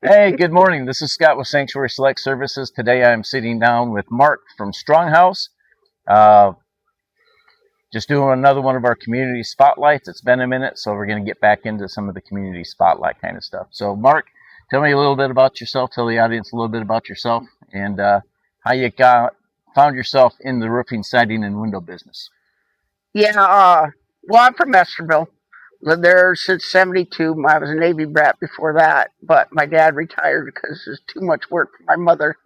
Hey, good morning. This is Scott with Sanctuary Select Services. Today I'm sitting down with Mark from Stronghouse. Uh, just doing another one of our community spotlights. It's been a minute, so we're going to get back into some of the community spotlight kind of stuff. So, Mark, tell me a little bit about yourself. Tell the audience a little bit about yourself and how you found yourself in the roofing, siding, and window business. Yeah, well, I'm from Esterville. Lived there since '72. I was a Navy brat before that, but my dad retired because it was too much work for my mother.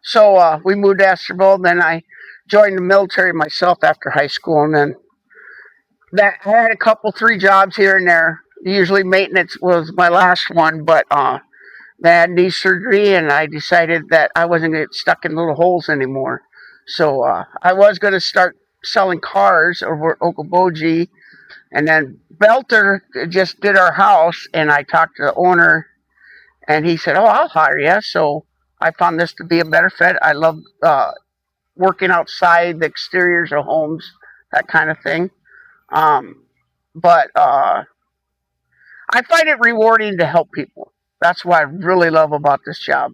So we moved to Esterville. Then I joined the military myself after high school, and then that I had a couple, three jobs here and there. Usually maintenance was my last one, but I had knee surgery, and I decided that I wasn't going to get stuck in little holes anymore. So I was going to start selling cars over at Okoboji. And then Belter just did our house, and I talked to the owner, and he said, "Oh, I'll hire you." So I found this to be a better fit. I love working outside, the exteriors of homes, that kind of thing. But I find it rewarding to help people. That's what I really love about this job.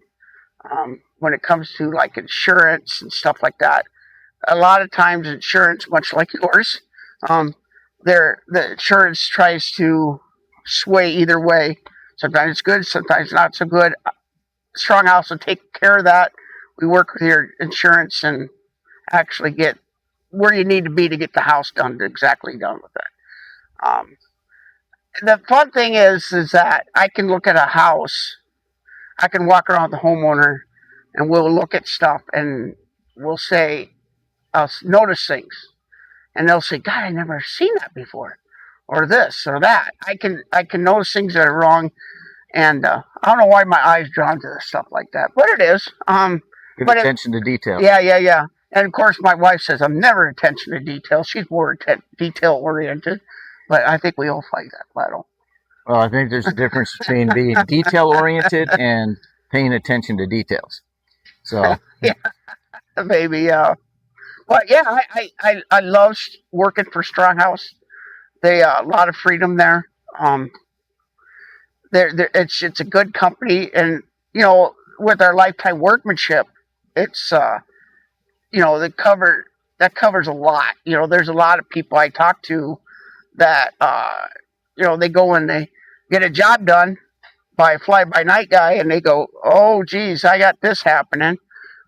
When it comes to like insurance and stuff like that, a lot of times insurance, much like yours, um, the insurance tries to sway either way. Sometimes it's good, sometimes not so good. Stronghouse will take care of that. We work with your insurance and actually get where you need to be to get the house done, exactly done with it. The fun thing is that I can look at a house, I can walk around with the homeowner, and we'll look at stuff and we'll say, I'll notice things, and they'll say, "God, I never seen that before," or this or that. I can notice things that are wrong, and I don't know why my eyes drawn to stuff like that, but it is. Good But attention to detail. yeah. And of course, my wife says I'm never attention to detail. She's more detail oriented, but I think we all fight that battle. Well, I think there's a difference between being detail oriented and paying attention to details. So, Yeah, maybe. But yeah, I love working for Stronghouse. They a lot of freedom there. Um, it's a good company, and with our lifetime workmanship, it's that covers a lot. There's a lot of people I talk to that they go and they get a job done by a fly by night guy, and they go, "Oh geez, I got this happening."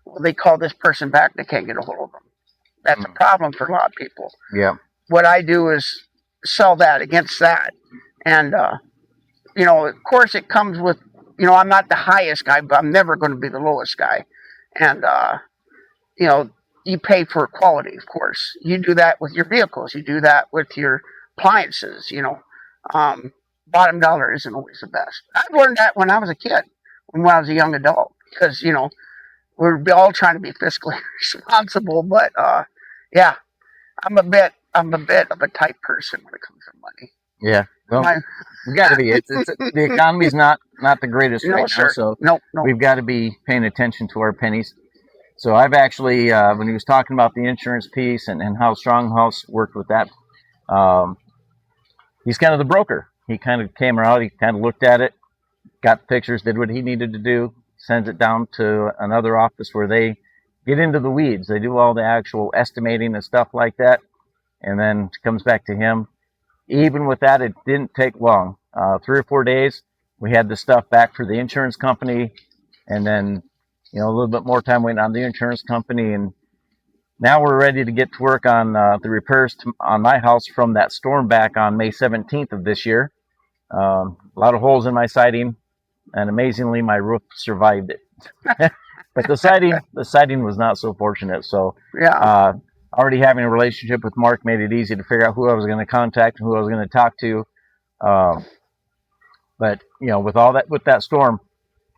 Well, they call this person back, they can't get a hold of them. That's a problem for a lot of people. yeah. What I do is sell that against that, and of course, it comes with, I'm not the highest guy, but I'm never going to be the lowest guy. And, you know, you pay for quality, of course. You do that with your vehicles, you do that with your appliances. Um, Bottom dollar isn't always the best. I've learned that when I was a kid, when I was a young adult, because, we're all trying to be fiscally responsible. But, yeah, I'm a bit of a tight person when it comes to money. Yeah. Well, My, we got to be. It's the economy's not the greatest no, right now, sir. so No. we've got to be paying attention to our pennies. So I've actually, when he was talking about the insurance piece and how Stronghouse worked with that, um, he's kind of the broker. He kind of came around, he kind of looked at it, got pictures, did what he needed to do, sends it down to another office where they get into the weeds. They do all the actual estimating and stuff like that, and then it comes back to him. Even with that, it didn't take long. 3 or 4 days, we had the stuff back for the insurance company, and then a little bit more time waiting on the insurance company, and now we're ready to get to work on the repairs on my house from that storm back on May 17th of this year. A lot of holes in my siding, and amazingly, my roof survived it. But the siding was not so fortunate. So, Yeah. already having a relationship with Mark made it easy to figure out who I was going to contact and who I was going to talk to. But with that storm,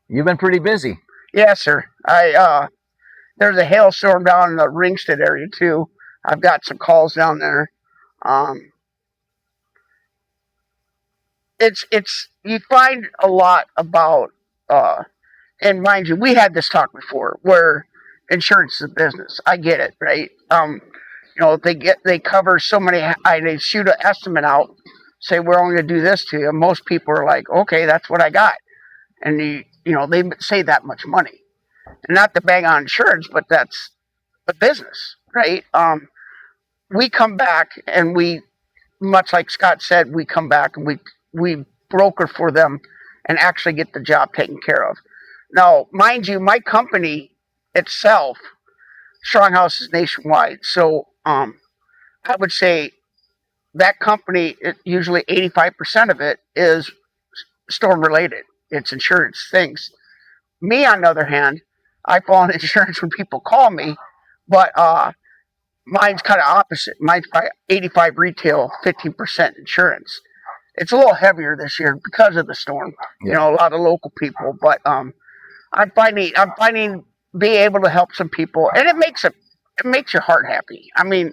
you've been pretty busy. Yes, sir. There's a hailstorm down in the Ringsted area too. I've got some calls down there. Um, it's you find a lot about and mind you, we had this talk before where insurance is a business. I get it, right? They cover so many. They shoot an estimate out, say we're only going to do this to you. Most people are like, okay, that's what I got, and they say that much money. And not to bang on insurance, but that's a business, right? We come back and we, much like Scott said, we come back and we broker for them and actually get the job taken care of. Now, mind you, my company itself, Stronghouse, is nationwide. So I would say that company, usually 85% of it is storm related. It's insurance things. Me, on the other hand, I fall in insurance when people call me, but mine's kind of opposite. Mine's by 85 retail, 15% insurance. It's a little heavier this year because of the storm. Yeah. A lot of local people, but I'm finding being able to help some people, and it makes your heart happy. I mean,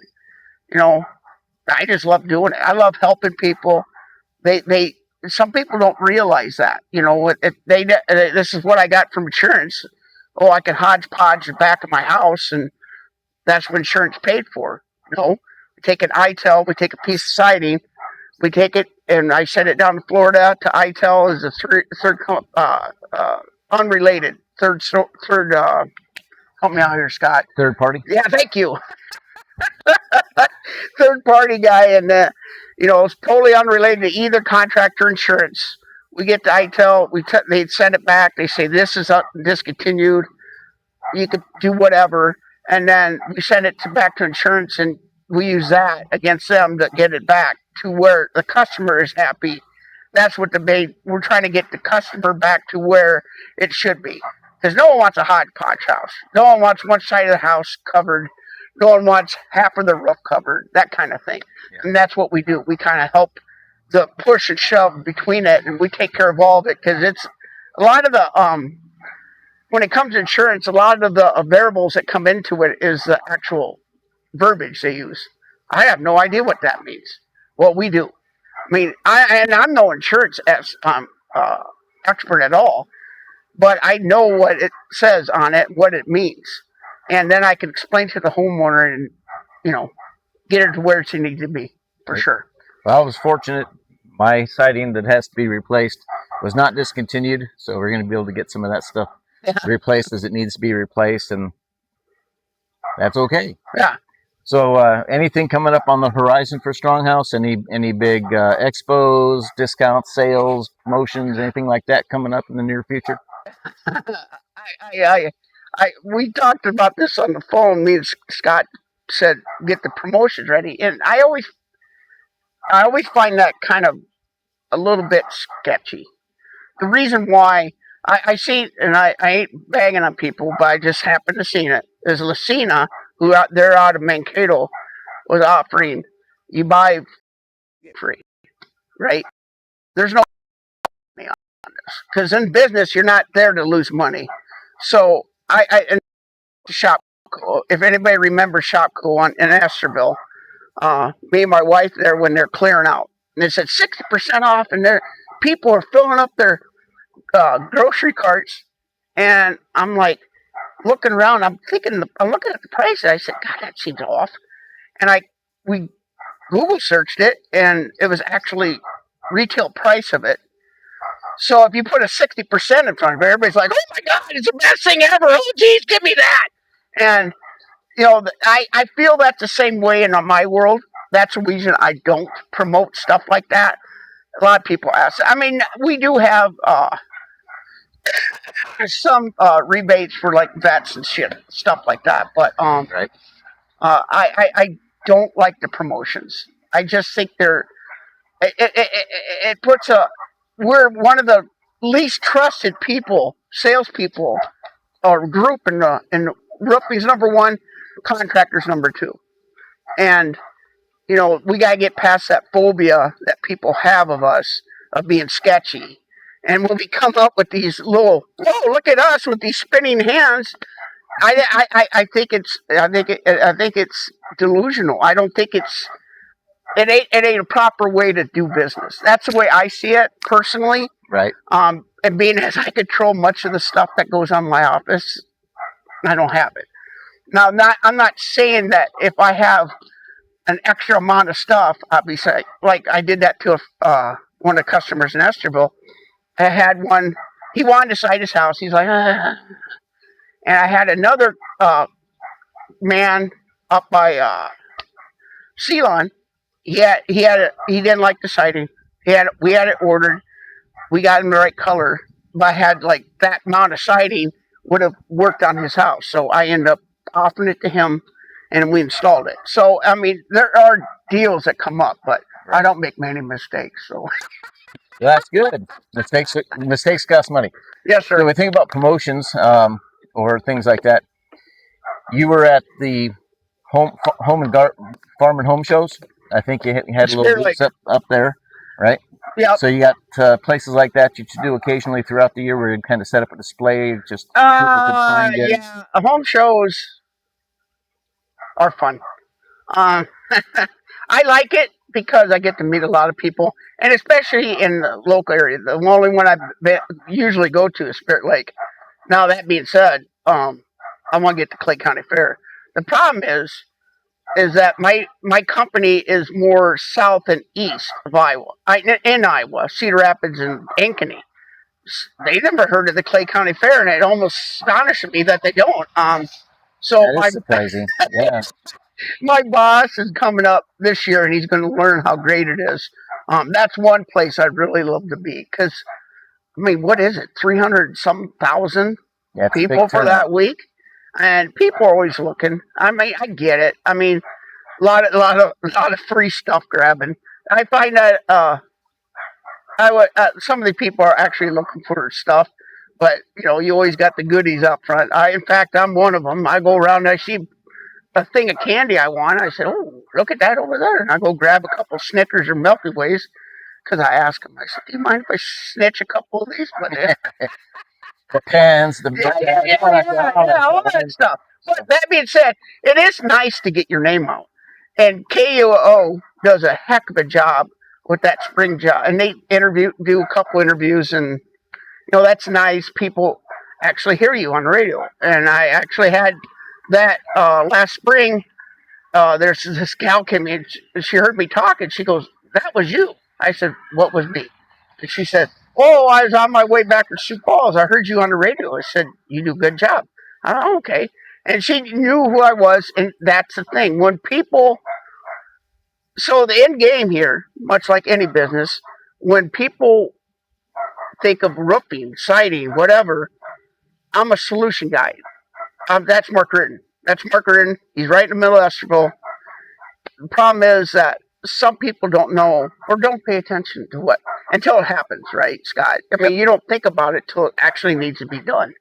I just love doing it. I love helping people. They some people don't realize that. This is what I got from insurance. Oh, I can hodgepodge the back of my house, and that's what insurance paid for. No, we take an ITEL, we take a piece of siding, we take it, and I send it down to Florida to ITEL as a third unrelated third. Help me out here, Scott. Third party. Yeah, thank you. Third party guy, and it's totally unrelated to either contract or insurance. We get the ITEL, they send it back. They say this is discontinued. You could do whatever, and then we send it back to insurance, and we use that against them to get it back to where the customer is happy. That's what we're trying to get the customer back to where it should be, because no one wants a hodgepodge house. No one wants one side of the house covered. No one wants half of the roof covered, that kind of thing. Yeah. And that's what we do. We kind of help the push and shove between it, and we take care of all of it, because it's a lot of the when it comes to insurance, a lot of the variables that come into it is the actual verbiage they use. I have no idea what that means. Well, we do. I mean, I'm no insurance expert at all, but I know what it says on it, what it means. And then I can explain to the homeowner and, get it to where it needs to be, for sure. Well, I was fortunate. My siding that has to be replaced was not discontinued, so we're going to be able to get some of that stuff replaced as it needs to be replaced, and that's okay. Yeah. So anything coming up on the horizon for Stronghouse? Any big expos, discounts, sales, promotions, anything like that coming up in the near future? We talked about this on the phone. Me and Scott said get the promotions ready, and I always find that kind of a little bit sketchy. The reason why I see, and I ain't bagging on people, but I just happened to see it, is Lucina, who they're out of Mankato, was offering you buy free, right? There's no money on this, because in business you're not there to lose money. So and Shopco, if anybody remembers Shopco in Esterville, me and my wife there when they're clearing out, and they said 60% off, and people are filling up their grocery carts, and I'm like looking around. I'm looking at the price, and I said, God, that seems off. And we Google searched it, and it was actually retail price of it. So if you put a 60% in front of it, everybody's like, oh my God, it's the best thing ever. Oh, geez, give me that. And, I feel that's the same way in my world. That's the reason I don't promote stuff like that. A lot of people ask. I mean, we do have some rebates for like vets and shit, stuff like that. But right. I don't like the promotions. I just think it puts we're one of the least trusted salespeople, or group in roofing's number one, contractors number two, and we gotta get past that phobia that people have of us of being sketchy. And when we come up with these little, whoa, look at us with these spinning hands, I think it's delusional. I don't think it ain't a proper way to do business. That's the way I see it personally. Right. And being as I control much of the stuff that goes on in my office, I don't have it. Now, I'm not saying that if I have an extra amount of stuff, obviously, like I did that to one of the customers in Esterville. I had one. he wanted to site his house. He's like, and I had another man up by Ceylon. He didn't like the siding. We had it ordered. We got him the right color, but I had like that amount of siding would have worked on his house. So I ended up offering it to him, and we installed it. So I mean, there are deals that come up, but I don't make many mistakes. So That's good. Mistakes cost money. yes, So sir. we think about promotions or things like that. You were at the farm and home shows. I think you had a little Spirit Lake. booths up there, right? Yep. So you got places like that you do occasionally throughout the year where you kind of set up a display, just people could find it. Yeah. Home shows are fun. I like it because I get to meet a lot of people, and especially in the local area. The only one I usually go to is Spirit Lake. Now that being said, I want to get to Clay County Fair. The problem is that my company is more south and east of Iowa. In Iowa, Cedar Rapids and Ankeny. They never heard of the Clay County Fair, and it almost astonishes me that they don't. So That is surprising. Yeah. my boss is coming up this year, and he's going to learn how great it is. That's one place I'd really love to be because, I mean, what is it? 300-some thousand people for that week, and people are always looking. I mean, I get it. I mean, a lot of free stuff grabbing. I find that some of the people are actually looking for stuff, but you always got the goodies up front. In fact, I'm one of them. I go around and I see a thing of candy I want. I said, "Oh, look at that over there," and I go grab a couple Snickers or Milky Ways because I asked them. I said, "Do you mind if I snitch a couple of these?" But the pens, all that stuff. But that being said, it is nice to get your name out, and KUO does a heck of a job with that spring job, and they do a couple interviews, and that's nice. People actually hear you on the radio, and I actually had that last spring. There's this gal came in. She heard me talk, and she goes, "That was you." I said, "What was me?" And she said, "Oh, I was on my way back to Sioux Falls. I heard you on the radio." I said, "You do a good job." Oh, okay. And she knew who I was, and that's the thing. When people, so the end game here, much like any business, when people think of roofing, siding, whatever, I'm a solution guy. That's Mark Ritton. He's right in the middle of Esterville. The problem is that some people don't know or don't pay attention to what until it happens, right, Scott? I mean, you don't think about it till it actually needs to be done.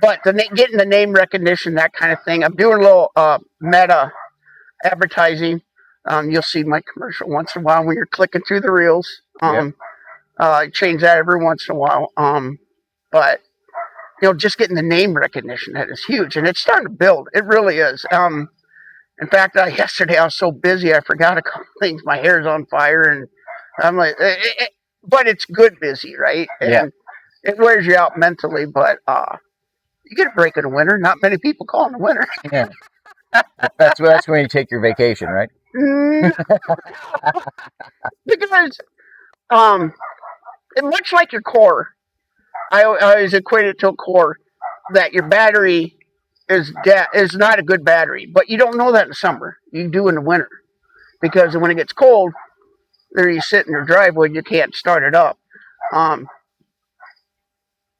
But getting the name recognition, that kind of thing. I'm doing a little meta advertising. You'll see my commercial once in a while when you're clicking through the reels. I change that every once in a while. But just getting the name recognition, that is huge, and it's starting to build. It really is. In fact, yesterday I was so busy I forgot a couple things. My hair's on fire, and I'm like, but it's good busy, right? And it wears you out mentally, but you get a break in the winter. Not many people call in the winter. Yeah. That's when you take your vacation, right? Because much like your core, I always equate it to a core that your battery is not a good battery, but you don't know that in the summer. You do in the winter, because when it gets cold, there you sit in your driveway and you can't start it up.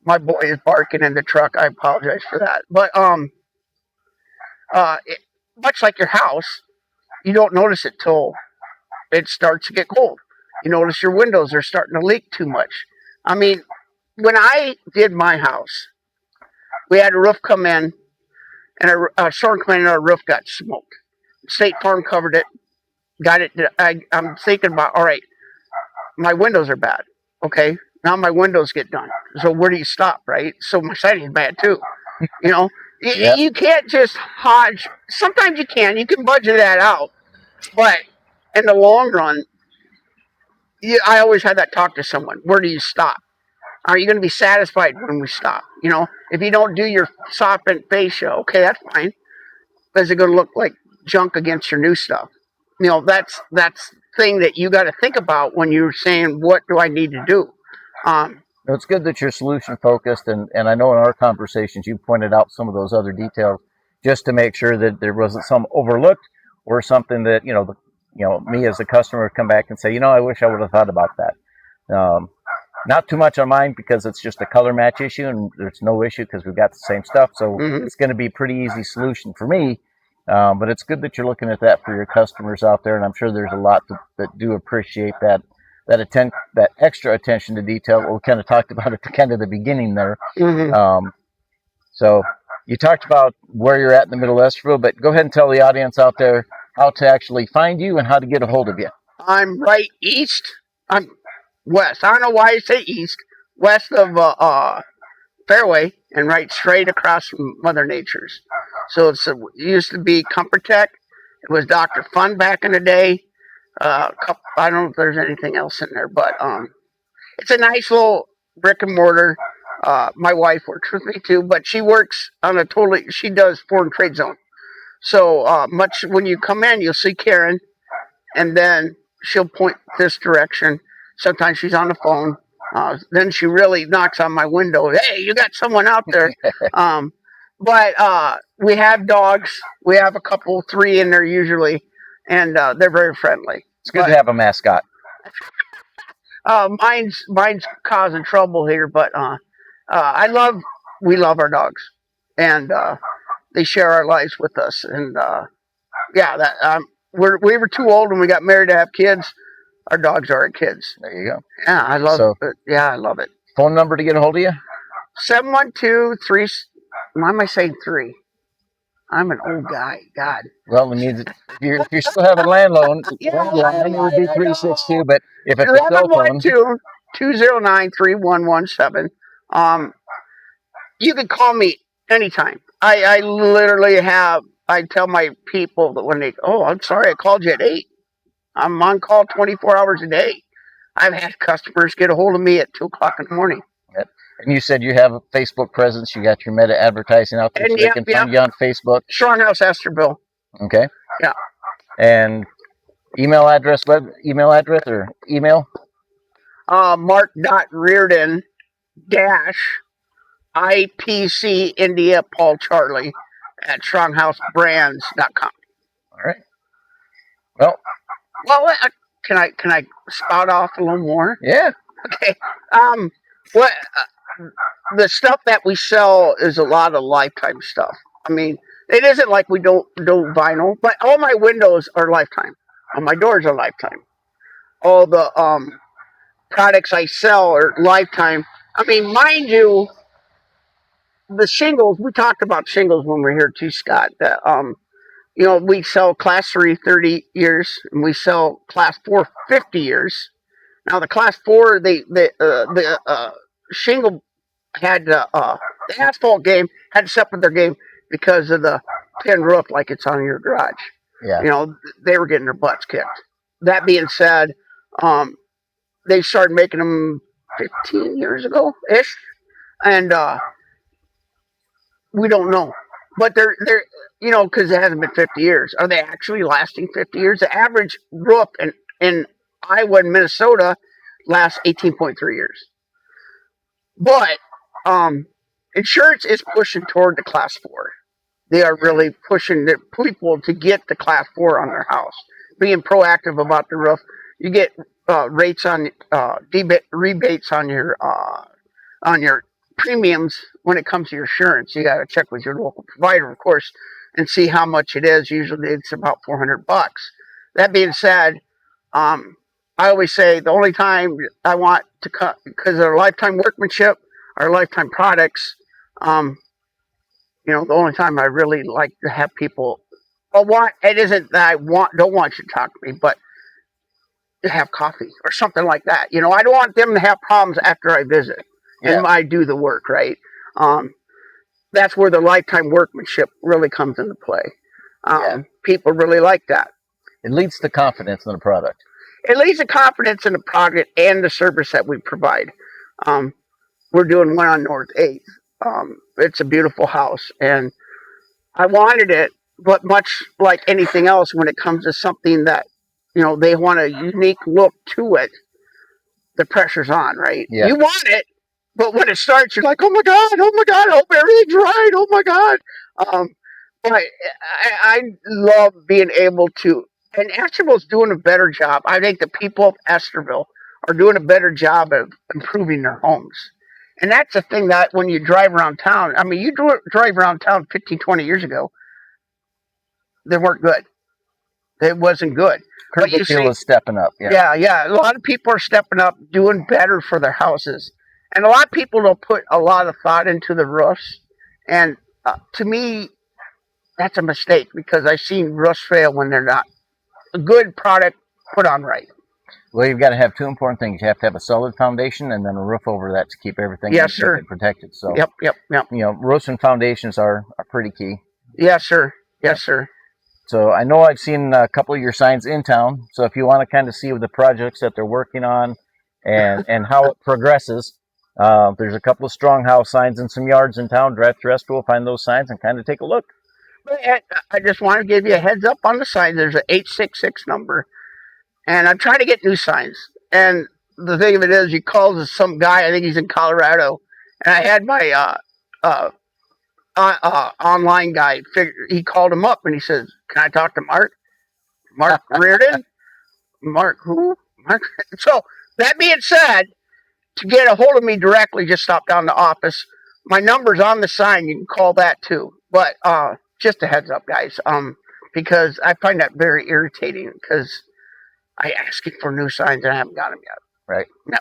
My boy is barking in the truck. I apologize for that, but much like your house, you don't notice it till it starts to get cold. You notice your windows are starting to leak too much. I mean, when I did my house, we had a roof come in, and a storm cleaning, our roof got smoked. State Farm covered it, got it. I'm thinking about, all right, my windows are bad. Okay, now my windows get done. So where do you stop, right? So my siding's bad too. You can't just hodge. Sometimes you can. You can budget that out, but in the long run, I always had that talk to someone. Where do you stop? Are you going to be satisfied when we stop? If you don't do your soffit fascia, okay, that's fine. But is it going to look like junk against your new stuff? That's the thing that you got to think about when you're saying, what do I need to do? It's good that you're solution focused, and I know in our conversations you pointed out some of those other details just to make sure that there wasn't some overlooked or something that me as a customer would come back and say, I wish I would have thought about that. Not too much on mine because it's just a color match issue, and there's no issue because we've got the same stuff, so it's going to be a pretty easy solution for me. But it's good that you're looking at that for your customers out there, and I'm sure there's a lot that do appreciate that extra attention to detail. We kind of talked about at the kind of the beginning there. So you talked about where you're at in the middle of Esterville, but go ahead and tell the audience out there how to actually find you and how to get a hold of you. I'm right east. I'm west. I don't know why I say east. West of Fairway and right straight across from Mother Nature's. So it used to be Comfort Tech. It was Dr. Fun back in the day. I don't know if there's anything else in there, but it's a nice little brick and mortar. My wife works with me too, but she works on she does foreign trade zone. So much when you come in, you'll see Karen, and then she'll point this direction. Sometimes she's on the phone. Then she really knocks on my window. Hey, you got someone out there. But we have dogs. We have a couple, 3 in there usually, and they're very friendly. It's good to have a mascot. Mine's causing trouble here, but we love our dogs, and they share our lives with us. And we were too old when we got married to have kids. Our dogs are our kids. There you go. Yeah, I love it. Yeah, I love it. Phone number to get a hold of you? 712-3. Why am I saying 3? I'm an old guy. God. Well, it means if you're still having landline, it would be 362. But if it's a cell phone, 209-3117. You can call me anytime. I literally I tell my people that when I'm sorry, I called you at 8. I'm on call 24 hours a day. I've had customers get a hold of me at 2 o'clock in the morning. Yep. And you said you have a Facebook presence. You got your meta advertising out there, so they can find you on Facebook. Stronghouse Esterville. Okay. Yeah. And email address or email? Mark.Reardon IPC India Paul Charlie at StronghouseBrands.com. All right. Well, can I spout off a little more? Yeah. Okay. The stuff that we sell is a lot of lifetime stuff. I mean, it isn't like we don't do vinyl, but all my windows are lifetime. All my doors are lifetime. All the products I sell are lifetime. I mean, mind you, the shingles, we talked about shingles when we were here too, Scott. That we sell class 3 30 years, and we sell class 4 50 years. Now the class 4, the shingle had the asphalt game had to separate their game because of the tin roof, like it's on your garage. Yeah. They were getting their butts kicked. That being said, they started making them 15 years ago ish, and we don't know. But they're because it hasn't been 50 years. Are they actually lasting 50 years? The average roof in Iowa and Minnesota lasts 18.3 years. But insurance is pushing toward the class 4. They are really pushing the people to get the class 4 on their house. Being proactive about the roof. You get rates on rebates on your premiums when it comes to your insurance. You got to check with your local provider, of course, and see how much it is. Usually it's about $400. That being said, I always say the only time I want to cut, because of our lifetime workmanship, our lifetime products, the only time I really like to have people, it isn't that I don't want you to talk to me, but to have coffee or something like that. I don't want them to have problems after I visit. Yeah. And I do the work, right? That's where the lifetime workmanship really comes into play. People really like that. It leads to confidence in the product. It leads to confidence in the product and the service that we provide. We're doing one on North 8th. It's a beautiful house, and I wanted it, but much like anything else, when it comes to something that, they want a unique look to it, the pressure's on, right? Yeah. You want it, But when it starts, you're like, oh my God, I hope everything's right. Oh my God. But I love being able to, and Estherville's doing a better job. I think the people of Estherville are doing a better job of improving their homes. And that's the thing that when you drive around town, I mean, you drive around town 15, 20 years ago, they weren't good. It wasn't good. But you see, Kirkwood is stepping up. Yeah. yeah. A lot of people are stepping up, doing better for their houses, and a lot of people don't put a lot of thought into the roofs. And to me, that's a mistake because I've seen roofs fail when they're not a good product put on right. Well, you've got to have two important things. You have to have a solid foundation and then a roof over that to keep everything Yes, sir. protected. So, Yep. you know, roofs and foundations are pretty key. Yes, sir. Yes, sir. So I know I've seen a couple of your signs in town. So if you want to kind of see the projects that they're working on and how it progresses, there's a couple of Stronghouse signs in some yards in town. Drive through Esco, find those signs and kind of take a look. But I just want to give you a heads up on the sign. There's an 866 number, and I'm trying to get new signs. And the thing of it is, you call some guy. I think he's in Colorado, and I had my online guy. He called him up and he says, "Can I talk to Mark? Mark Reardon? Mark who? Mark?" So that being said, to get a hold of me directly, just stop down the office. My number's on the sign. You can call that too. But just a heads up, guys. Because I find that very irritating because I ask for new signs and I haven't got them yet. Right. No.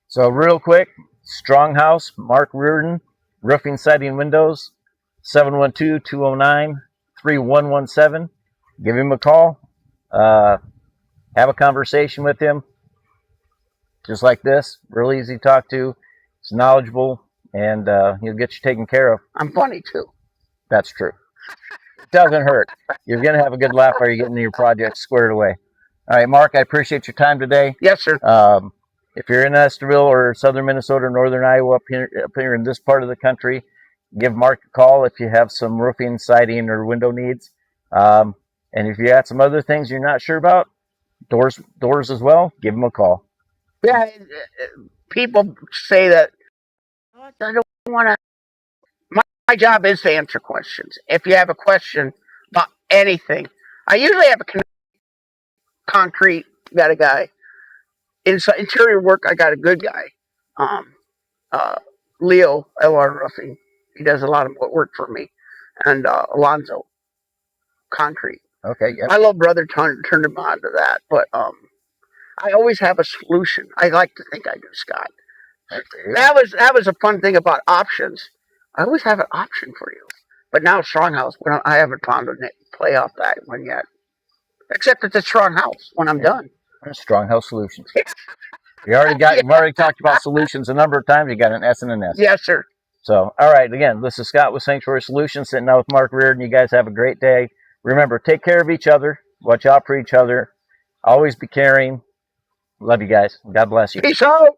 So real quick, Stronghouse, Mark Reardon, roofing, siding, windows, 712-209-3117. Give him a call. Have a conversation with him. Just like this, real easy to talk to. He's knowledgeable, and he'll get you taken care of. I'm funny too. That's true. It doesn't hurt. You're going to have a good laugh while you're getting your project squared away. All right, Mark, I appreciate your time today. Yes, sir. If you're in Estherville or southern Minnesota, northern Iowa, up here in this part of the country, give Mark a call if you have some roofing, siding, or window needs. And if you got some other things you're not sure about, doors as well, give him a call. Yeah, people say that, "Oh, I don't want to." My job is to answer questions. If you have a question about anything, I usually have a concrete. Got a guy. Interior work, I got a good guy. Leo LR Roofing. He does a lot of work for me, and Alonzo Concrete. Okay. Yep. My little brother turned him on to that, but I always have a solution. I like to think I do, Scott. That was a fun thing about options. I always have an option for you. But now Stronghouse, I haven't found a play off that one yet. Except it's a Stronghouse when I'm done. Stronghouse Solutions. You've already talked about solutions a number of times. You got an S and an S. Yes, sir. So, all right. Again, this is Scott with Sanctuary Solutions, sitting out with Mark Reardon. You guys have a great day. Remember, take care of each other. Watch out for each other. Always be caring. Love you guys. God bless you. Peace out.